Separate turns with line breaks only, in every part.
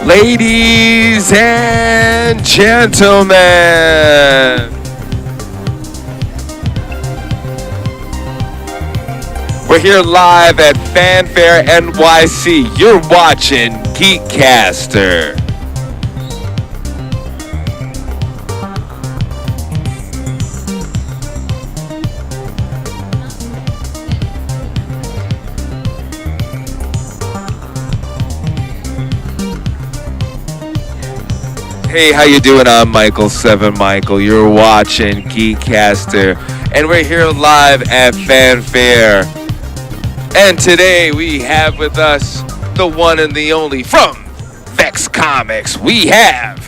Ladies and gentlemen, we're here live at FANFAIRE NYC. You're watching GEEKCASTER. Hey, how you doing? I'm Michael 7 Michael. You're watching GEEKCASTER, and we're here live at FANFAIRE. And today we have with us the one and the only from Vex Comics. We have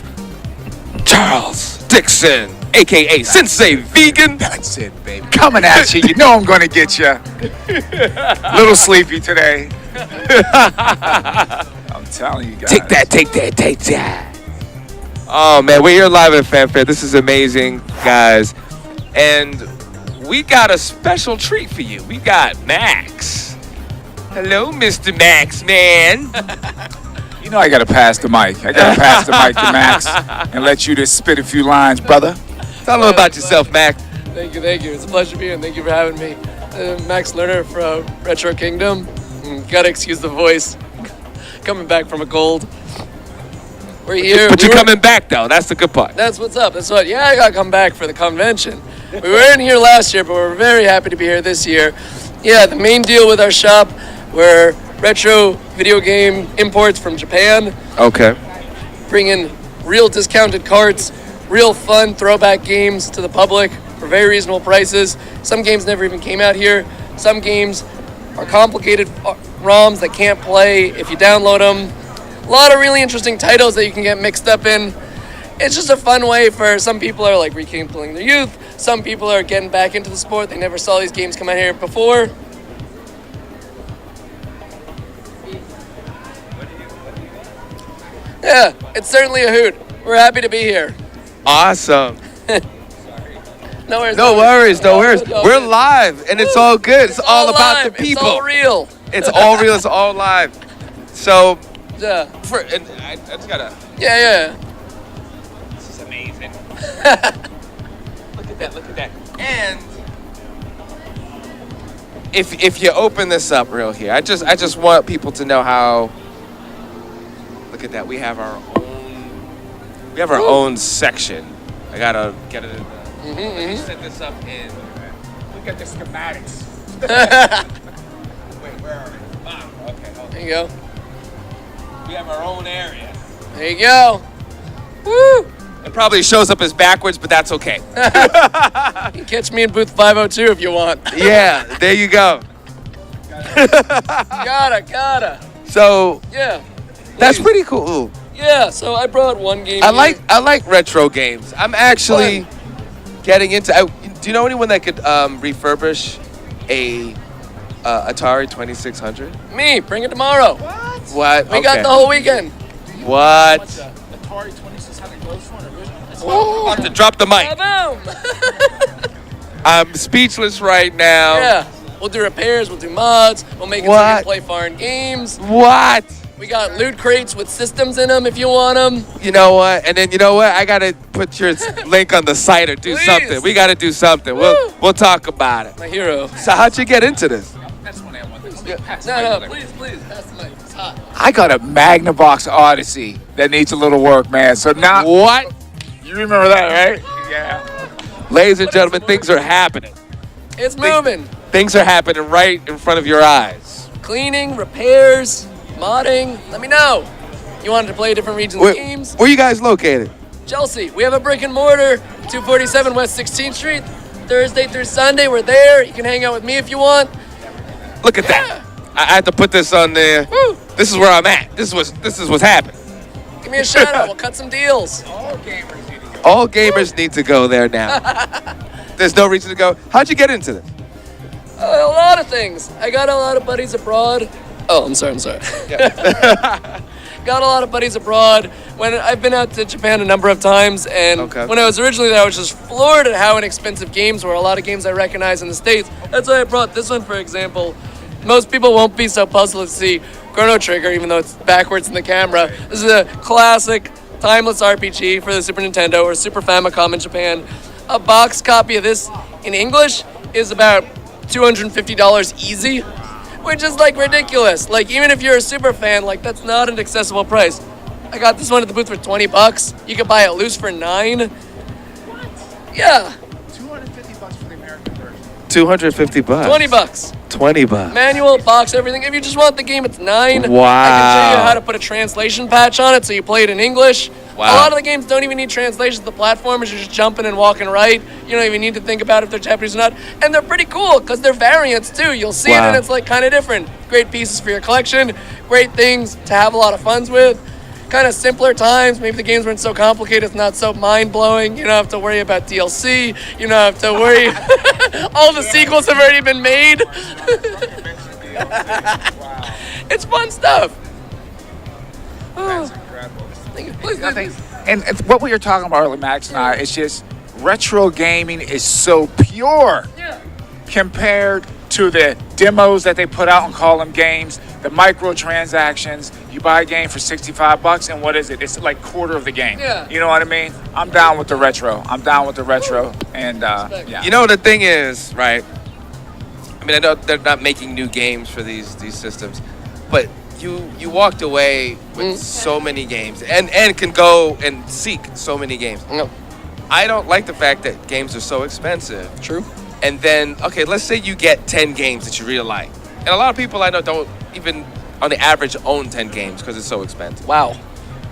Charles Dixon, aka Sensei Vegan.
That's it, baby. Coming at you. You know I'm going to get you. Little sleepy today. I'm telling you guys.
Take that. Oh, man, we're here live at FANFAIRE. This is amazing, guys. And we got a special treat for you. We got Max. Hello, Mr. Max, man.
You know I got to pass the mic. I got to pass the mic to Max and let you just spit a few lines, brother.
Tell them about yourself, Max.
Thank you. It's a pleasure to be here, and thank you for having me. Max Lerner from Retro Kingdom. Gotta excuse the voice. Coming back from a cold. We're here.
But you're coming back, though. That's the good part.
That's what's up. Yeah, I gotta come back for the convention. We weren't here last year, but we're very happy to be here this year. Yeah, the main deal with our shop, we're retro video game imports from Japan.
Okay.
Bringing real discounted carts, real fun throwback games to the public for very reasonable prices. Some games never even came out here. Some games are complicated ROMs that can't play if you download them. A lot of really interesting titles that you can get mixed up in. It's just a fun way for some people are like rekindling their youth. Some people are getting back into the sport. They never saw these games come out here before. Yeah, it's certainly a hoot. We're happy to be here.
Awesome.
No worries.
We're live, and it's all good. It's all about the people.
It's all real.
It's all real. It's all live. So,
Yeah.
I just gotta.
Yeah.
This is amazing. Look at that. And if you open this up real here, I just want people to know how. Look at that. We have our own section. I gotta get it in the. Let me set this up in.
Look at the schematics.
Wait, where are we? Okay.
There you go.
We have our own area.
There you go. Woo!
It probably shows up as backwards, but that's okay.
You can catch me in booth 502 if you want.
Yeah, there you go.
Gotta.
So
Yeah.
that's pretty cool.
Yeah, so I brought one game
I
here.
like retro games. I'm actually getting into. Do you know anyone that could refurbish a Atari 2600?
Me, bring it tomorrow.
What?
We got the whole weekend.
What?
Atari 2600 goes for?
I'm about to drop the mic.
Boom!
I'm speechless right now.
Yeah, we'll do repairs, we'll do mods, we'll make it so you can play foreign games.
What?
We got loot crates with systems in them if you want them.
You know what? And then you know what? I gotta put your link on the site or do something. We gotta do something. We'll talk about it.
My hero.
So how'd you get into this?
That's what I want.
No, please, pass the mic. It's hot.
I got a Magnavox Odyssey that needs a little work, man. So now.
What?
You remember that, right? Yeah.
Ladies and gentlemen, things are happening.
It's moving.
Things are happening right in front of your eyes.
Cleaning, repairs, modding. Let me know. You wanted to play different regions of games?
Where you guys located?
Chelsea, we have a brick and mortar, 247 West 16th Street. Thursday through Sunday, we're there. You can hang out with me if you want.
Look at that. I had to put this on there.
Woo.
This is where I'm at. This is what's happening.
Give me a shout out. We'll cut some deals.
All gamers need to go there now. There's no reason to go. How'd you get into this?
A lot of things. I got a lot of buddies abroad. Oh, I'm sorry.
Yeah.
Got a lot of buddies abroad. When I've been out to Japan a number of times, and when I was originally there, I was just floored at how inexpensive games were. A lot of games I recognize in the States. That's why I brought this one, for example. Most people won't be so puzzled to see Chrono Trigger, even though it's backwards in the camera. This is a classic, timeless RPG for the Super Nintendo or Super Famicom in Japan. A box copy of this in English is about $250 easy, which is like ridiculous. Like, even if you're a super fan, like, that's not an accessible price. I got this one at the booth for $20. You could buy it loose for $9. Yeah.
$250 for the American version.
$250.
$20.
$20.
Manual, box, everything. If you just want the game, it's $9.
Wow.
I can show you how to put a translation patch on it so you play it in English.
Wow.
A lot of the games don't even need translations. The platformers, you're just jumping and walking right. You don't even need to think about if they're Japanese or not. And they're pretty cool because they're variants too. You'll see it and it's like kind of different. Great pieces for your collection. Great things to have a lot of fun with. Kind of simpler times. Maybe the games weren't so complicated. It's not so mind-blowing. You don't have to worry about DLC. You don't have to worry. All the sequels have already been made. It's fun stuff.
That's incredible.
Please.
And what we were talking about earlier, Max and I, is just retro gaming is so pure compared to the demos that they put out and call them games, the microtransactions. You buy a game for $65, and what is it? It's like quarter of the game.
Yeah.
You know what I mean? I'm down with the retro. And yeah.
You know, the thing is, right? I mean, I know they're not making new games for these systems, but you walked away with so many games and can go and seek so many games.
No.
I don't like the fact that games are so expensive.
True.
And then, okay, let's say you get 10 games that you really like. And a lot of people I know don't even, on the average, own 10 games because it's so expensive.
Wow.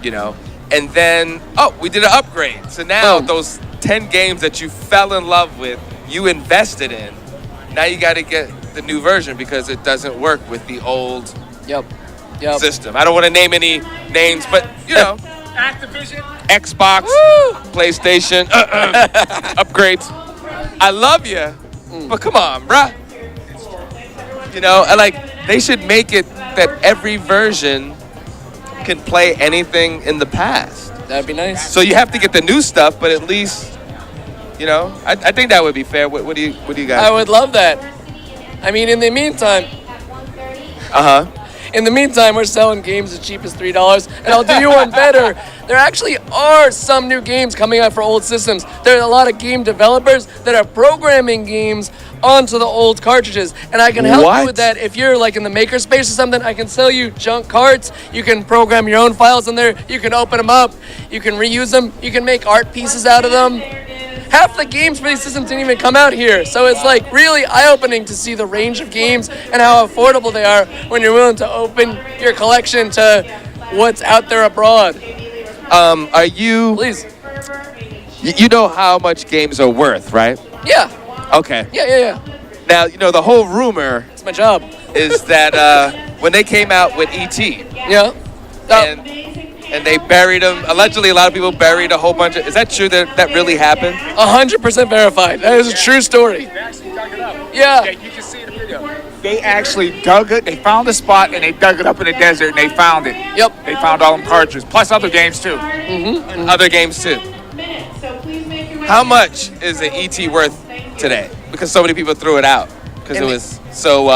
You know? And then, we did an upgrade. So now those 10 games that you fell in love with, you invested in, now you got to get the new version because it doesn't work with the old
Yep.
system. I don't want to name any names, but, you know,
Activision.
Xbox, PlayStation, upgrades. I love you, but come on, bruh. You know, and like, they should make it that every version can play anything in the past.
That'd be nice.
So you have to get the new stuff, but at least, you know, I think that would be fair. What do you guys?
I would love that. I mean, in the meantime, we're selling games as cheap as $3, and I'll do you one better. There actually are some new games coming out for old systems. There are a lot of game developers that are programming games onto the old cartridges, and I can help you with that. If you're like in the makerspace or something, I can sell you junk carts. You can program your own files in there. You can open them up. You can reuse them. You can make art pieces out of them. Half the games for these systems didn't even come out here, so it's like really eye-opening to see the range of games and how affordable they are when you're willing to open your collection to what's out there abroad.
Are you?
Please.
You know how much games are worth, right?
Yeah.
Okay.
Yeah.
Now, you know, the whole rumor
It's my job.
is that when they came out with E.T.
Yeah.
and they buried him, allegedly a lot of people buried a whole bunch of, is that true that really happened?
100% verified. That is a true story.
They actually dug it up.
Yeah.
You can see in the video. They actually dug it. They found a spot and they dug it up in the desert and they found it.
Yep.
They found all them cartridges, plus other games too.
And other games too. How much is the E.T. worth today? Because so many people threw it out because it was so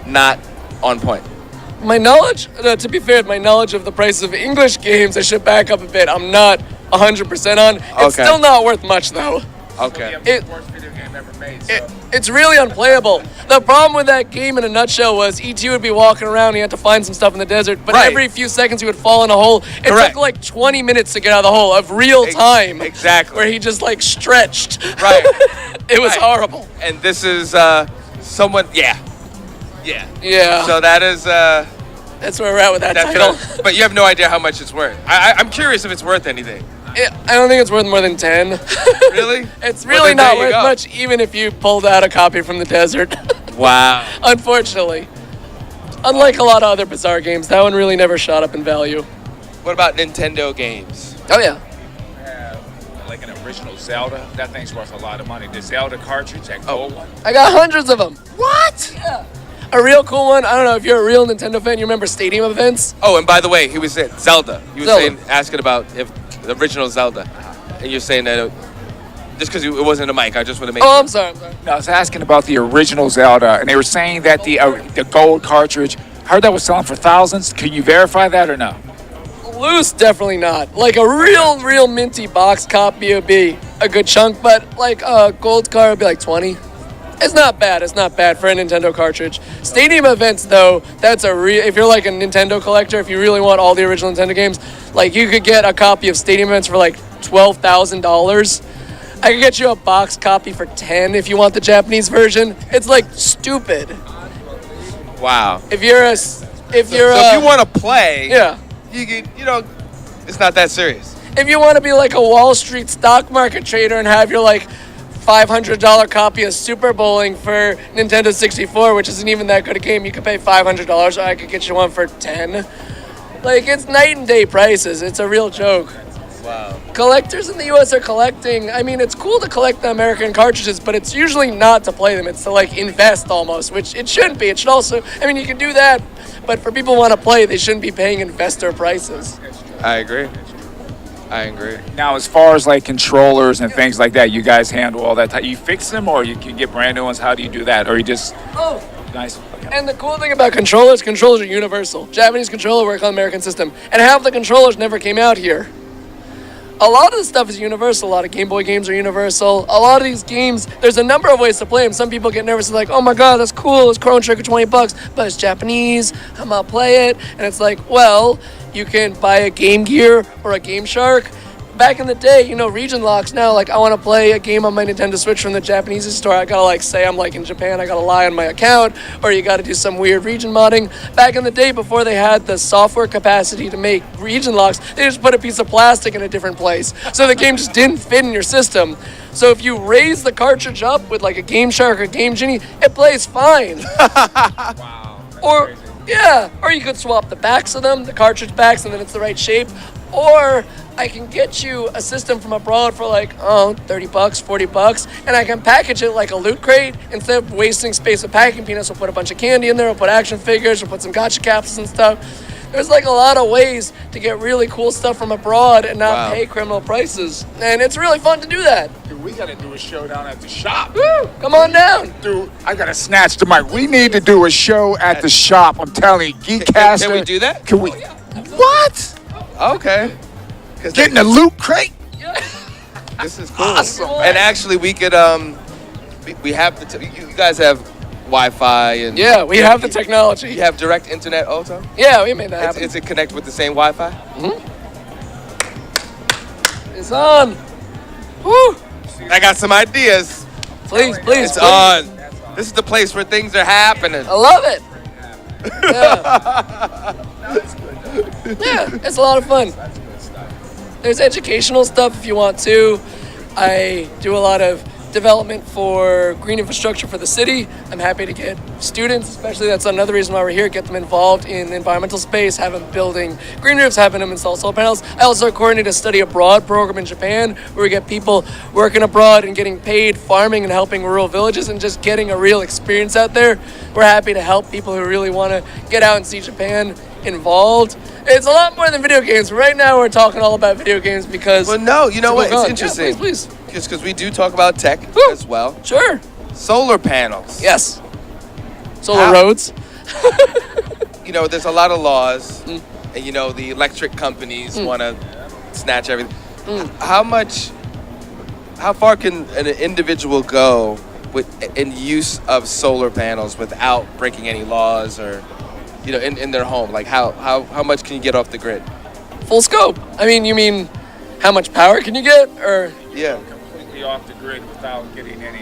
not on point.
My knowledge, to be fair, my knowledge of the price of English games, I should back up a bit. I'm not 100% on. It's still not worth much, though.
Okay.
Worst video game ever made. So.
It's really unplayable. The problem with that game in a nutshell was E.T. would be walking around and he had to find some stuff in the desert, but every few seconds he would fall in a hole. It took like 20 minutes to get out of the hole of real time.
Exactly.
Where he just like stretched.
Right.
It was horrible.
And this is someone, yeah. So that is...
that's where we're at with that title.
But you have no idea how much it's worth. I'm curious if it's worth anything.
I don't think it's worth more than 10.
Really?
It's really not worth much, even if you pulled out a copy from the desert.
Wow.
Unfortunately. Unlike a lot of other bizarre games, that one really never shot up in value.
What about Nintendo games?
Oh, yeah.
Like an original Zelda, that thing's worth a lot of money. The Zelda cartridge, that gold one.
I got hundreds of them.
What?
Yeah. A real cool one, I don't know if you're a real Nintendo fan, you remember stadium events?
Oh, and by the way, he was saying Zelda. You were
Zelda.
asking about if the original Zelda. And you're saying that Just because it wasn't a mic, I just want to make
Oh,
sure.
I'm sorry.
No, I was asking about the original Zelda, and they were saying that the gold cartridge, I heard that was selling for thousands. Can you verify that or no?
Loose, definitely not. Like a real minty box copy would be a good chunk, but like a gold card would be like 20. It's not bad. It's not bad for a Nintendo cartridge. Stadium events, though, that's if you're like a Nintendo collector, if you really want all the original Nintendo games, like you could get a copy of Stadium events for like $12,000. I could get you a box copy for 10 if you want the Japanese version. It's like stupid.
Wow.
If you
want to play,
yeah.
It's not that serious.
If you want to be like a Wall Street stock market trader and have your like $500 copy of Super Bowling for Nintendo 64, which isn't even that good a game, you could pay $500, or I could get you one for 10. Like, it's night and day prices. It's a real joke.
Wow.
Collectors in the U.S. are collecting. I mean, it's cool to collect the American cartridges, but it's usually not to play them. It's to, like, invest almost, which it shouldn't be. It should also, I mean, you can do that, but for people who want to play, they shouldn't be paying investor prices.
I agree.
Now, as far as like controllers and things like that, you guys handle all that. You fix them, or you can get brand new ones. How do you do that? Or you just nice. Okay.
And the cool thing about controllers are universal. Japanese controller work on the American system, and half the controllers never came out here. A lot of the stuff is universal. A lot of Game Boy games are universal. A lot of these games, there's a number of ways to play them. Some people get nervous and like, oh my god, that's cool. It's Chrono Trigger, $20, but it's Japanese. I'm gonna play it. And it's like, well, you can buy a Game Gear or a Game Shark. Back in the day, region locks now, like I want to play a game on my Nintendo Switch from the Japanese store. I gotta like say I'm like in Japan, I gotta lie on my account, or you gotta do some weird region modding. Back in the day, before they had the software capacity to make region locks, they just put a piece of plastic in a different place. So the game just didn't fit in your system. So if you raise the cartridge up with like a Game Shark or Game Genie, it plays fine.
Wow.
Or you could swap the backs of them, the cartridge backs, and then it's the right shape. Or I can get you a system from abroad for like, $30, $40, and I can package it like a loot crate. Instead of wasting space with packing peanuts, we'll put a bunch of candy in there, we'll put action figures, we'll put some gacha capsules and stuff. There's like a lot of ways to get really cool stuff from abroad and not pay criminal prices. And it's really fun to do that.
Dude, we gotta do a showdown at the shop.
Woo! Come on down.
Dude, I gotta snatch the mic. We need to do a show at the shop. I'm telling you, GEEKCASTER.
Can we do that?
Can we?
Oh, yeah,
What?
Okay.
Getting a loot crate?
This is cool.
Awesome, man.
And actually, we could we have you guys have Wi-Fi and
Yeah, we have the technology.
You have direct internet also.
Yeah, we made that happen.
Is it connect with the same Wi-Fi?
It's on. Woo!
I got some ideas.
Please.
It's on. This is the place where things are happening.
I love it. Yeah, it's a lot of fun. There's educational stuff if you want to. I do a lot of development for green infrastructure for the city. I'm happy to get students, especially that's another reason why we're here, get them involved in the environmental space, have them building green roofs, having them install solar panels. I also coordinate a study abroad program in Japan where we get people working abroad and getting paid farming and helping rural villages and just getting a real experience out there. We're happy to help people who really want to get out and see Japan involved. It's a lot more than video games. Right now we're talking all about video games because...
Well, no, you know what? It's
Yeah,
interesting.
please.
Because we do talk about tech
Woo.
as well.
Sure.
Solar panels.
Yes. Solar
How-
roads.
There's a lot of laws, and the electric companies want to snatch everything. How far can an individual go in use of solar panels without breaking any laws or, in their home? Like how much can you get off the grid?
Full scope. I mean, you mean how much power can you get? Or
Yeah.
Completely off the grid without getting any,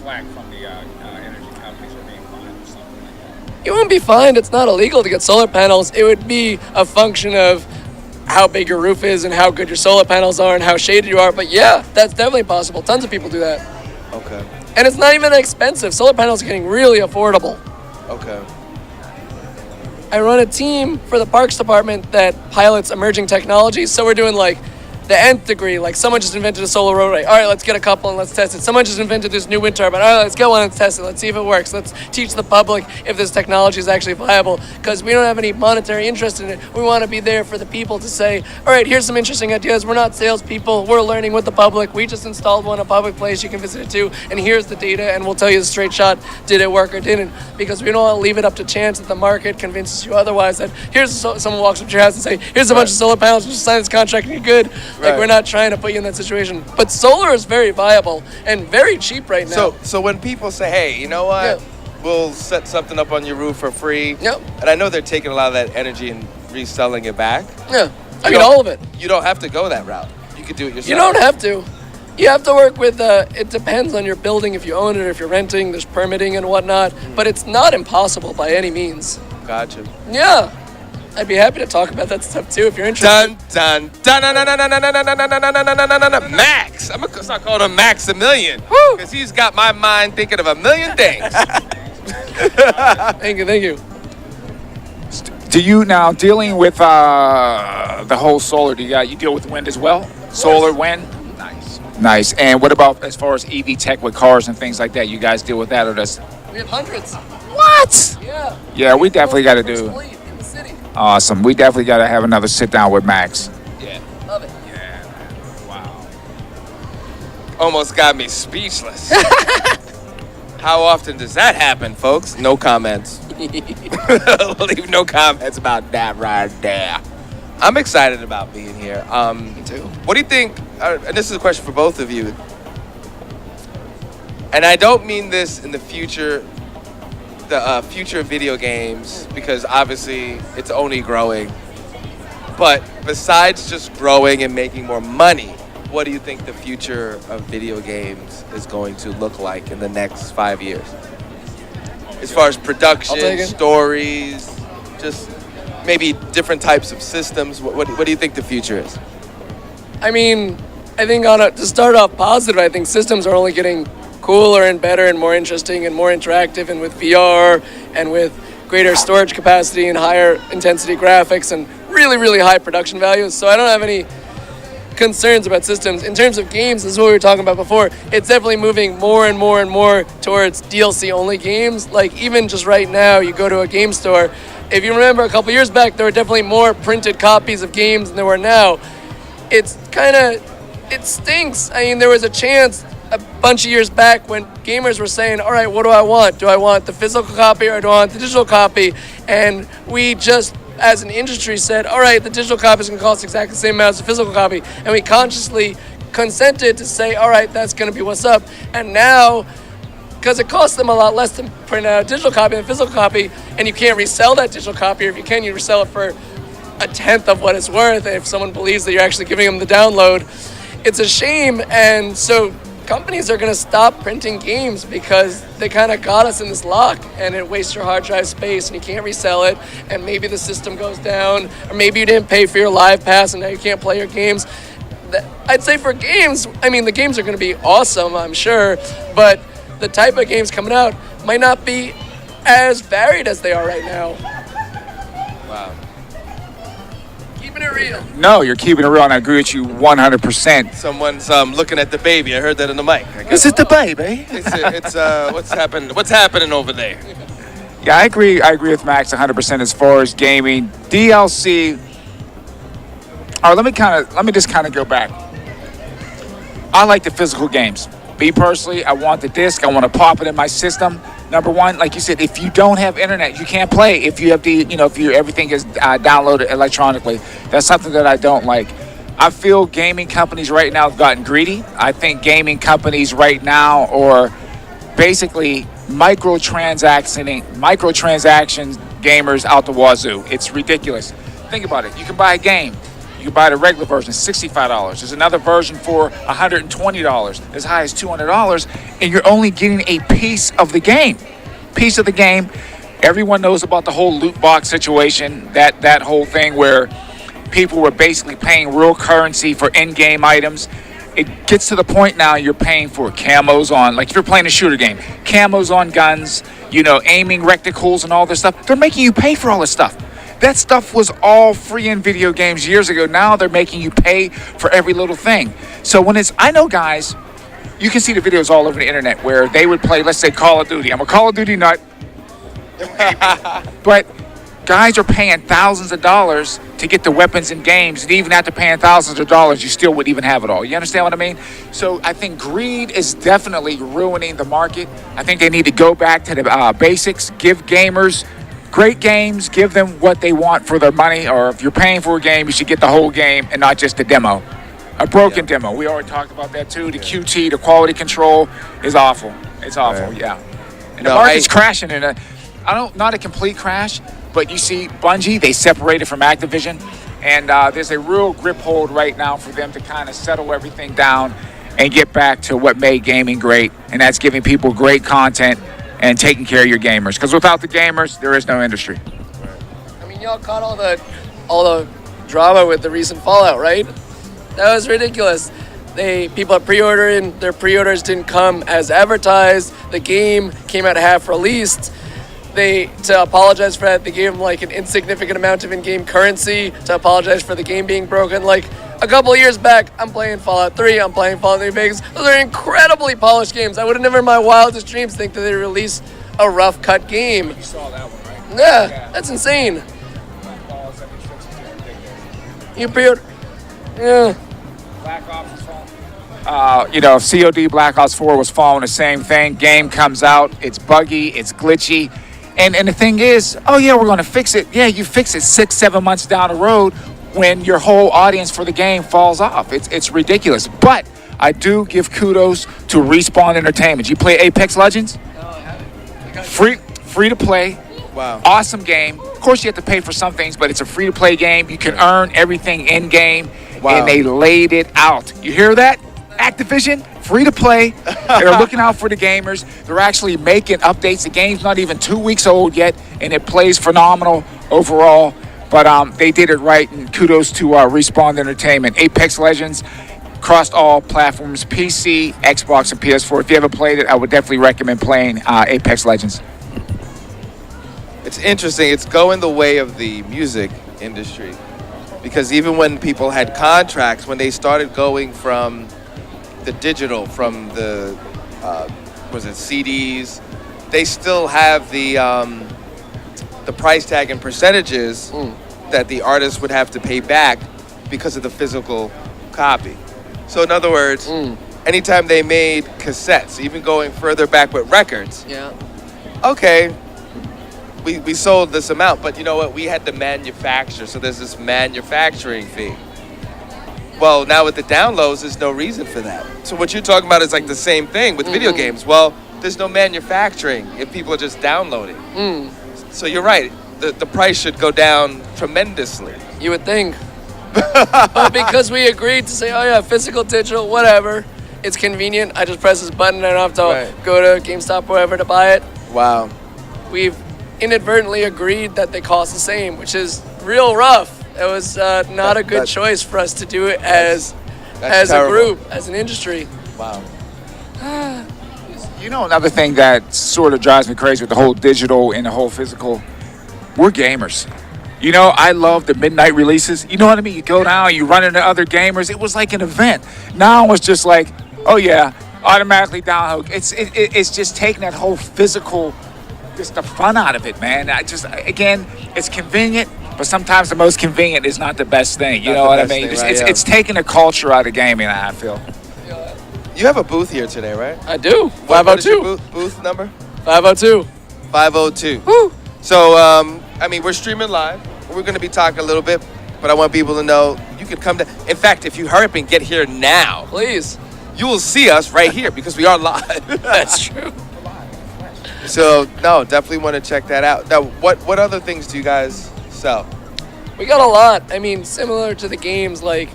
flack from the energy companies or being fined or something like that.
you won't be fined. It's not illegal to get solar panels. It would be a function of how big your roof is and how good your solar panels are and how shaded you are. But yeah, that's definitely possible. Tons of people do that.
Okay.
And it's not even that expensive. Solar panels are getting really affordable.
Okay.
I run a team for the Parks Department that pilots emerging technologies. So we're doing like the nth degree. Like someone just invented a solar roadway. All right, let's get a couple and let's test it. Someone just invented this new wind turbine. All right, let's get one and test it. Let's see if it works. Let's teach the public if this technology is actually viable, because we don't have any monetary interest in it. We want to be there for the people to say, all right, here's some interesting ideas. We're not salespeople. We're learning with the public. We just installed one in a public place you can visit it too, and here's the data, and we'll tell you the straight shot, did it work or didn't, because we don't want to leave it up to chance that the market convinces you otherwise, that someone walks up to your house and say, here's a bunch of solar panels, just sign this contract and you're good. Like, we're not trying to put you in that situation. But solar is very viable and very cheap right now.
So when people say, hey, you know what?
Yeah.
We'll set something up on your roof for free.
Yep.
And I know they're taking a lot of that energy and reselling it back.
Yeah, I mean, all of it.
You don't have to go that route. You could do it yourself.
You don't have to. You have to work with, it depends on your building, if you own it or if you're renting, there's permitting and whatnot, but it's not impossible by any means.
Gotcha.
Yeah. I'd be happy to talk about that stuff too if you're interested.
Dun dun dun dun dun dun dun dun dun dun dun dun. Max. I'm gonna start calling him Maximilian because he's got my mind thinking of a million things.
Thank you.
Do you now dealing with the whole solar? You deal with wind as well? Solar, wind. Nice. And what about as far as EV tech with cars and things like that? You guys deal with that or does?
We have hundreds.
What?
Yeah.
Yeah, we definitely got to do.
In the city.
Awesome. We definitely got to have another sit down with Max.
Yeah.
Love it.
Yeah, man. Wow. Almost got me speechless. How often does that happen, folks? No comments. Leave no comments about that right there. I'm excited about being here.
Me too.
What do you think, and this is a question for both of you, and I don't mean this in the future, the future of video games, because obviously it's only growing, but besides just growing and making more money, what do you think the future of video games is going to look like in the next 5 years? As far as production, stories, just maybe different types of systems. What do you think the future is?
I mean, I think to start off positive, I think systems are only getting cooler and better and more interesting and more interactive, and with VR and with greater storage capacity and higher intensity graphics and really, really high production values. So I don't have any concerns about systems. In terms of games, this is what we were talking about before, it's definitely moving more and more and more towards DLC-only games. Like, even just right now, you go to a game store, if you remember a couple years back, there were definitely more printed copies of games than there were now. It stinks. I mean, there was a chance a bunch of years back when gamers were saying, all right, what do I want? Do I want the physical copy or do I want the digital copy? And we just, as an industry, said, all right, the digital copy is going to cost exactly the same amount as the physical copy. And we consciously consented to say, all right, that's going to be what's up. And now, because it costs them a lot less to print out a digital copy than a physical copy, and you can't resell that digital copy, or if you can, you resell it for a tenth of what it's worth if someone believes that you're actually giving them the download. It's a shame, and so companies are going to stop printing games because they kind of got us in this lock, and it wastes your hard drive space and you can't resell it, and maybe the system goes down, or maybe you didn't pay for your live pass and now you can't play your games. I'd say for games, I mean, the games are going to be awesome, I'm sure, but the type of games coming out might not be as varied as they are right now.
Wow.
Keeping it real.
No, you're keeping it real, and I agree with you 100%.
Someone's looking at the baby. I heard that in the mic.
This is the baby.
It's what's happening over there?
Yeah, I agree with Max 100% as far as gaming. DLC. All right, let me just kind of go back. I like the physical games. Me personally, I want the disc. I want to pop it in my system. Number one, like you said, if you don't have internet, you can't play. If you have everything is downloaded electronically, that's something that I don't like. I feel gaming companies right now have gotten greedy. I think gaming companies right now are basically microtransactions gamers out the wazoo. It's ridiculous. Think about it. You can buy a game. You can buy the regular version, $65. There's another version for $120, as high as $200, and you're only getting a piece of the game. Everyone knows about the whole loot box situation, that whole thing where people were basically paying real currency for in-game items. It gets to the point now you're paying for camos on, like if you're playing a shooter game, camos on guns, aiming reticles and all this stuff. They're making you pay for all this stuff. That stuff was all free in video games years ago. Now they're making you pay for every little thing. So I know guys, you can see the videos all over the internet where they would play, let's say, Call of Duty. I'm a Call of Duty nut. But guys are paying thousands of dollars to get the weapons in games, and even after paying thousands of dollars, you still wouldn't even have it all. You understand what I mean? So I think greed is definitely ruining the market. I think they need to go back to the basics, give gamers great games, give them what they want for their money, or if you're paying for a game, you should get the whole game and not just the demo. A broken demo. We already talked about that too. The QT, the quality control is awful. It's awful, yeah. And the market's crashing in not a complete crash, but you see Bungie, they separated from Activision, and there's a real grip hold right now for them to kind of settle everything down and get back to what made gaming great, and that's giving people great content and taking care of your gamers. Because without the gamers, there is no industry.
I mean, y'all caught all the drama with the recent Fallout, right? That was ridiculous. People are pre-ordering, their pre-orders didn't come as advertised. The game came out half released. To apologize for that, they gave them like an insignificant amount of in-game currency to apologize for the game being broken. Like a couple of years back, I'm playing Fallout 3, I'm playing Fallout New Vegas. Those are incredibly polished games. I would have never in my wildest dreams think that they released a rough cut game.
You saw that one, right?
Yeah, that's insane. You pre-order? Yeah.
Black Ops is falling. COD Black Ops 4 was following the same thing. Game comes out, it's buggy, it's glitchy. And the thing is, we're going to fix it. Yeah, you fix it 6-7 months down the road when your whole audience for the game falls off. It's ridiculous. But I do give kudos to Respawn Entertainment. You play Apex Legends?
No, I haven't.
Free to play.
Wow.
Awesome game. Of course, you have to pay for some things, but it's a free-to-play game. You can earn everything in-game, and they laid it out. You hear that? Activision, free to play. They're looking out for the gamers. They're actually making updates. The game's not even 2 weeks old yet, and it plays phenomenal overall. But they did it right, and kudos to Respawn Entertainment. Apex Legends crossed all platforms, PC, Xbox, and PS4. If you haven't played it, I would definitely recommend playing Apex Legends.
It's interesting. It's going the way of the music industry. Because even when people had contracts, when they started going from the digital, from the CDs, they still have the price tag and percentages that the artist would have to pay back because of the physical copy. So in other words, anytime they made cassettes, even going further back with records, okay, we sold this amount, but you know what? We had to manufacture, so there's this manufacturing fee. Well, now with the downloads, there's no reason for that. So what you're talking about is like the same thing with video games. Well, there's no manufacturing if people are just downloading. So you're right. The price should go down tremendously.
You would think. But because we agreed to say, physical, digital, whatever, it's convenient. I just press this button and I don't have to go to GameStop or wherever to buy it.
Wow.
We've inadvertently agreed that they cost the same, which is real rough. It was not a good choice for us to do it as a group, as an industry.
Wow.
Another thing that sort of drives me crazy with the whole digital and the whole physical, we're gamers. I love the midnight releases. You know what I mean? You go down, you run into other gamers. It was like an event. Now it's just like, automatically download. It's just taking that whole physical, just the fun out of it, man. It's convenient, but sometimes the most convenient is not the best thing. You know what I mean? It's taking the culture out of gaming, I feel.
You have a booth here today, right?
I do. 502.
What is your booth number?
502.
502.
Woo.
So, we're streaming live. We're going to be talking a little bit, but I want people to know you can come to. In fact, if you hurry up and get here now,
please,
you will see us right here because we are live.
That's true.
So, no, definitely want to check that out. Now, what other things do you guys sell?
We got a lot. Similar to the games, like,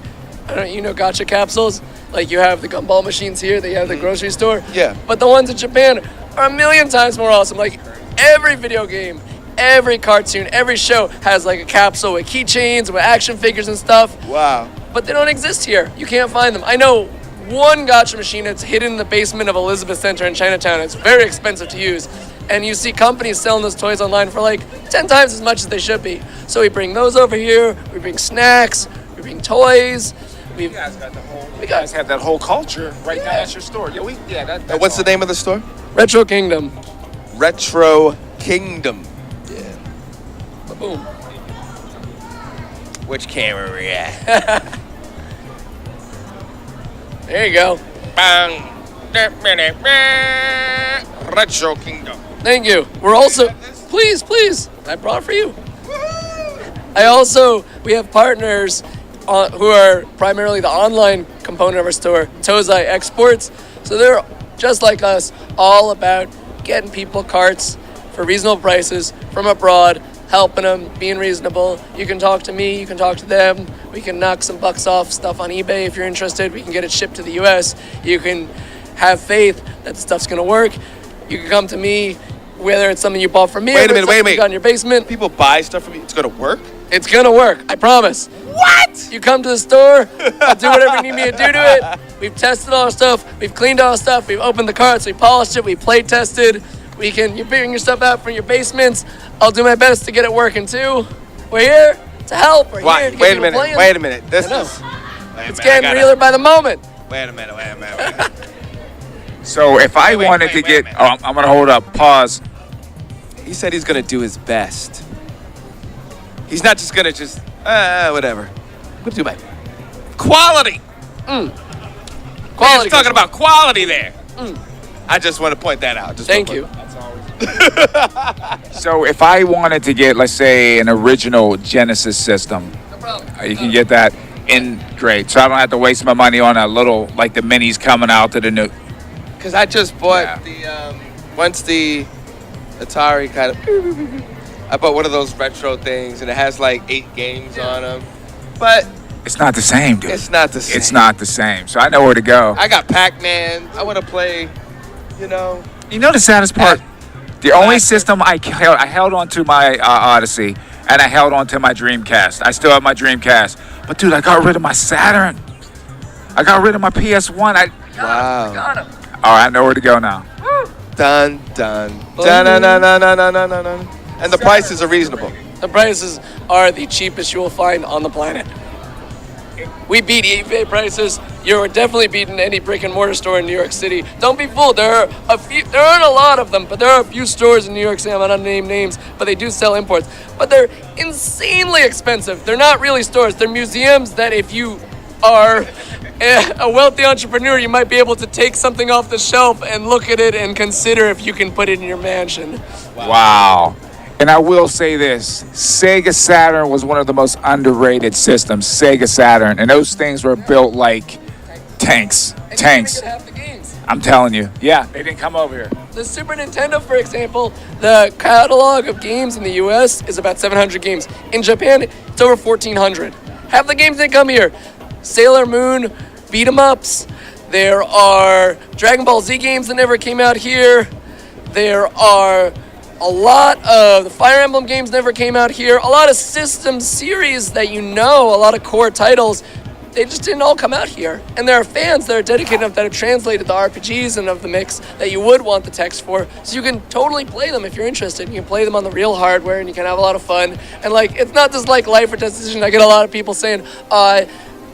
gacha capsules. Like, you have the gumball machines here that you have at the grocery store.
Yeah.
But the ones in Japan are a million times more awesome. Like, every video game, every cartoon, every show has, like, a capsule with keychains, with action figures and stuff.
Wow.
But they don't exist here. You can't find them. I know one gacha machine that's hidden in the basement of Elizabeth Center in Chinatown. It's very expensive to use. And you see companies selling those toys online for like 10 times as much as they should be. So we bring those over here. We bring snacks. We bring toys.
You guys got the whole. You guys have that whole culture right down at your store.
And what's the name of the store?
Retro Kingdom.
Retro Kingdom.
Yeah. Boom.
Which camera are we at?
There you go.
Bang. Retro Kingdom.
Thank you. We're also, please, I brought it for you. We have partners who are primarily the online component of our store, Tozai Exports. So they're just like us, all about getting people carts for reasonable prices from abroad, helping them, being reasonable. You can talk to me, you can talk to them. We can knock some bucks off stuff on eBay if you're interested. We can get it shipped to the US. You can have faith that the stuff's gonna work. You can come to me, whether it's something you bought from me
Wait a
or
minute.
you got in your basement.
People buy stuff from you. It's gonna work.
It's gonna work, I promise.
What?
You come to the store, I'll do whatever you need me to do to it. We've tested all our stuff, we've cleaned all our stuff, we've opened the carts, we polished it, we play tested. You bring your stuff out from your basements. I'll do my best to get it working too. We're here to help. We're here to get people playing.
Wait a minute. This
I know.
is.
It's getting realer by the moment.
Wait a minute.
So if I wanted to get, I'm gonna hold up. Pause.
He said he's gonna do his best. He's not just gonna whatever. I'm gonna do my quality.
Quality.
He's talking about quality there. I just want to point that out.
Thank you.
So if I wanted to get, let's say, an original Genesis system,
No problem.
you can get that in great. So I don't have to waste my money on a little, like the minis coming out to the new.
Because I just bought once the Atari kind of, I bought one of those retro things and it has like 8 games on them. But
It's not the same, dude.
it's not the same.
It's not the same. So I know where to go.
I got Pac-Man. I want to play,
You know the saddest part? The only system I held on to my Odyssey, and I held on to my Dreamcast. I still have my Dreamcast. But, dude, I got rid of my Saturn. I got rid of my PS1.
wow.
Got him.
All right, I know where to go now.
Dun, dun. Dun, dun, dun, dun, dun, dun, dun, dun. And the prices are reasonable.
The prices are the cheapest you will find on the planet. We beat eBay prices. You're definitely beating any brick and mortar store in New York City. Don't be fooled. There aren't a lot of them, but there are a few stores in New York City. I'm not gonna name names, but they do sell imports. But they're insanely expensive. They're not really stores. They're museums that if you are a wealthy entrepreneur, you might be able to take something off the shelf and look at it and consider if you can put it in your mansion.
Wow. And I will say this, Sega Saturn was one of the most underrated systems, Sega Saturn. And those things were built like tanks.
And
Tanks.
you never get half the games.
I'm telling you. Yeah, they didn't come over here.
The Super Nintendo, for example, the catalog of games in the US is about 700 games. In Japan, it's over 1,400. Half the games didn't come here. Sailor Moon, beat 'em ups. There are Dragon Ball Z games that never came out here. There are a lot of the Fire Emblem games never came out here. A lot of system series that a lot of core titles, they just didn't all come out here. And there are fans that are dedicated enough that have translated the RPGs and of the mix that you would want the text for. So you can totally play them if you're interested. You can play them on the real hardware and you can have a lot of fun. And it's not just like life or death decision. I get a lot of people saying,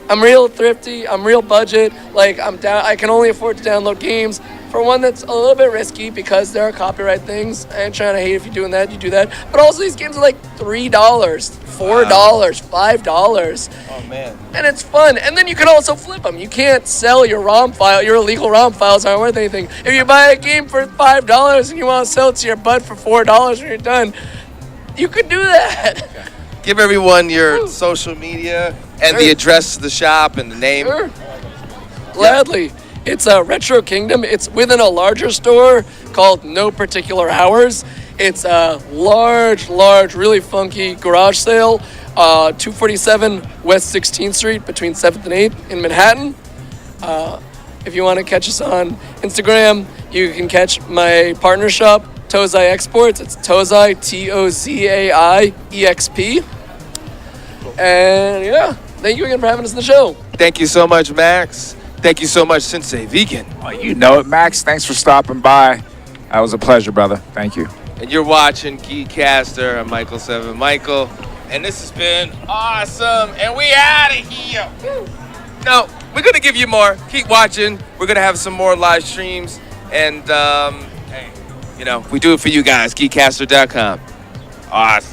I'm real thrifty, I'm real budget, I can only afford to download games. For one that's a little bit risky because there are copyright things. I ain't trying to hate if you're doing that, you do that. But also these games are like $3, $4, $5.
Oh, man.
And it's fun. And then you can also flip them. You can't sell your ROM file. Your illegal ROM files aren't worth anything. If you buy a game for $5 and you want to sell it to your bud for $4 when you're done, you could do that.
Give everyone your social media and the address of the shop and the name.
Sure. Gladly. It's a Retro Kingdom. It's within a larger store called No Particular Hours. It's a large, really funky garage sale, 247 West 16th Street between 7th and 8th in Manhattan. If you want to catch us on Instagram, you can catch my partner shop, Tozai Exports. It's Tozai, TOZAI-EXP. And yeah, thank you again for having us on the show.
Thank you so much, Max. Thank you so much, Sensei Vegan.
Oh, you know it, Max. Thanks for stopping by. That was a pleasure, brother. Thank you.
And you're watching GEEKCASTER. I'm Michael 7 Michael. And this has been awesome. And we out of here. No, we're going to give you more. Keep watching. We're going to have some more live streams. And, hey, you know, we do it for you guys. GeekCaster.com. Awesome.